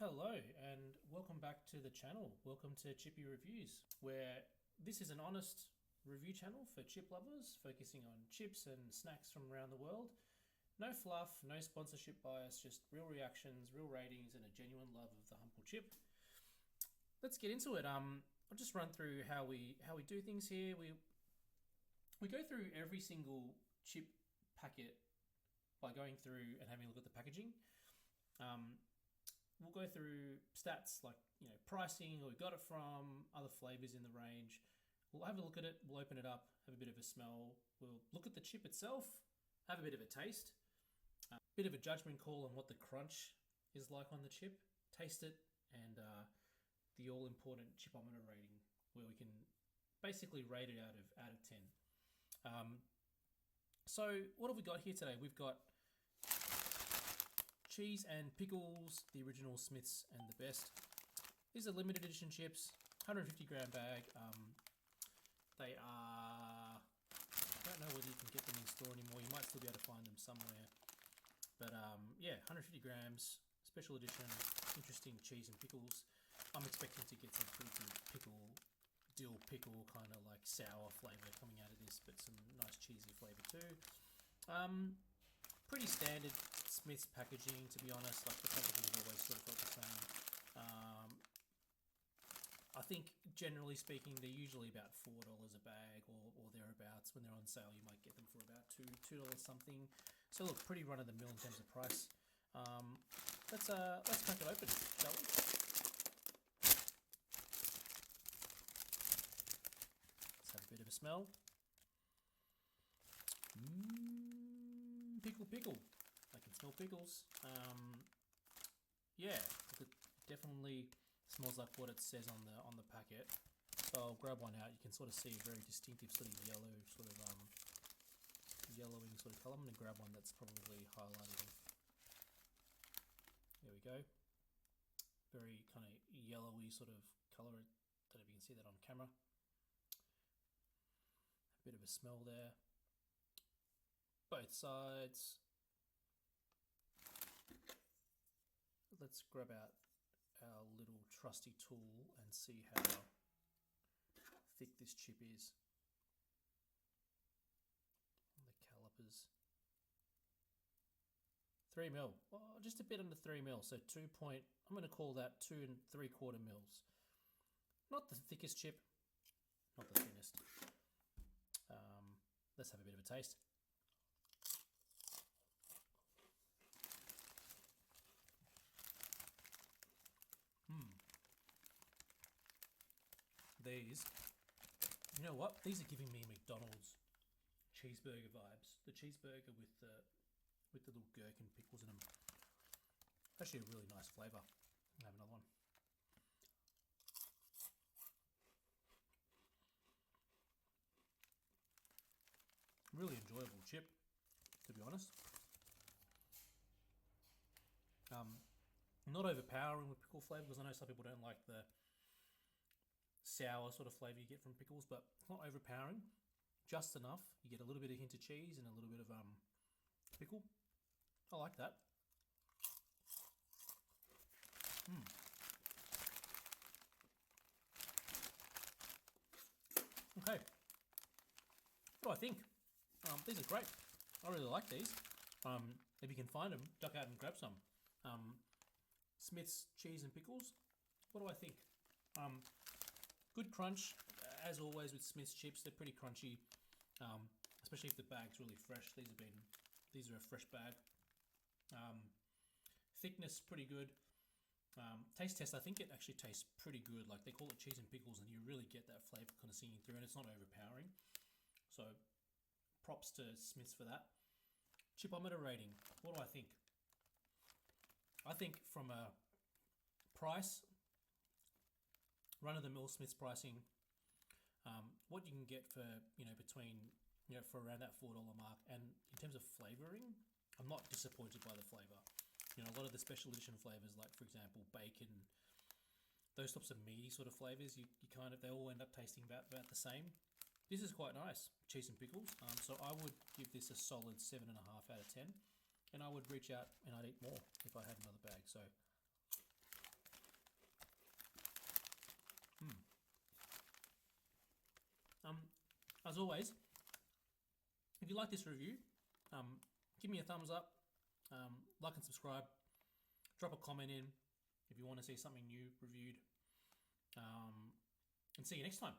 Hello and welcome back to the channel. Welcome to Chippy Reviews, where this is an honest review channel for chip lovers, focusing on chips and snacks from around the world. No fluff, no sponsorship bias, just real reactions, real ratings, and a genuine love of the humble chip. Let's get into it. I'll just run through how we do things here. We go through every single chip packet by going through and having a look at the packaging. We'll go through stats like pricing, where we got it from, other flavors in the range. We'll have a look at it. We'll open it up, have a bit of a smell. We'll look at the chip itself, have a bit of a taste, a bit of a judgment call on what the crunch is like on the chip. Taste it, and the all-important Chippometer rating, where we can basically rate it out of 10. So what have we got here today? We've got cheese and pickles, the original Smith's and the best. These are limited edition chips, 150 gram bag. They are, I don't know whether you can get them in store anymore. You might still be able to find them somewhere. But yeah, 150 grams, special edition, interesting cheese and pickles. I'm expecting to get some pretty good dill pickle, kind of like sour flavour coming out of this, but some nice cheesy flavour too. Pretty standard Smith's packaging, to be honest. Like, the packaging has always sort of felt the same. I think, generally speaking, they're usually about $4 a bag or thereabouts. When they're on sale, you might get them for about $2 something. So look, pretty run of the mill in terms of price. Let's crack it open, shall we? Let's have a bit of a smell. Pickle. I can smell pickles. Yeah, it definitely smells like what it says on the packet. So I'll grab one out. You can sort of see a very distinctive sort of yellowing sort of colour. I'm going to grab one that's probably highlighted. There we go. Very kind of yellowy sort of colour. I don't know if you can see that on camera. A bit of a smell there. Both sides. Let's grab out our little trusty tool and see how thick this chip is. The calipers. 3 mil. Oh, just a bit under 3 mil. So I'm going to call that 2 3/4 mils. Not the thickest chip, not the thinnest. Let's have a bit of a taste. These, you know what? These are giving me McDonald's cheeseburger vibes. The cheeseburger with the little gherkin pickles in them. Actually, a really nice flavour. I'll have another one. Really enjoyable chip, to be honest. Not overpowering with pickle flavour, because I know some people don't like the sour sort of flavour you get from pickles, but it's not overpowering. Just enough. You get a little bit of hint of cheese and a little bit of pickle. I like that. Okay. What do I think? These are great. I really like these. If you can find them, duck out and grab some. Smith's cheese and pickles. What do I think? Good crunch, as always with Smith's chips. They're pretty crunchy, especially if the bag's really fresh. These are a fresh bag. Thickness pretty good. Taste test, I think it actually tastes pretty good. Like, they call it cheese and pickles, and you really get that flavour kind of singing through, and it's not overpowering. So props to Smith's for that. Chippometer rating. What do I think? I think from a price, run-of-the-mill Smith's pricing, what you can get for for around that $4 mark, and in terms of flavouring, I'm not disappointed by the flavour. A lot of the special edition flavours, like for example bacon, those types of meaty sort of flavours, they all end up tasting about the same. This is quite nice, cheese and pickles. So I would give this a solid 7.5 out of 10, and I would reach out and I'd eat more if I had another bag. So As always, if you like this review, give me a thumbs up, like and subscribe, drop a comment in if you want to see something new reviewed, and see you next time.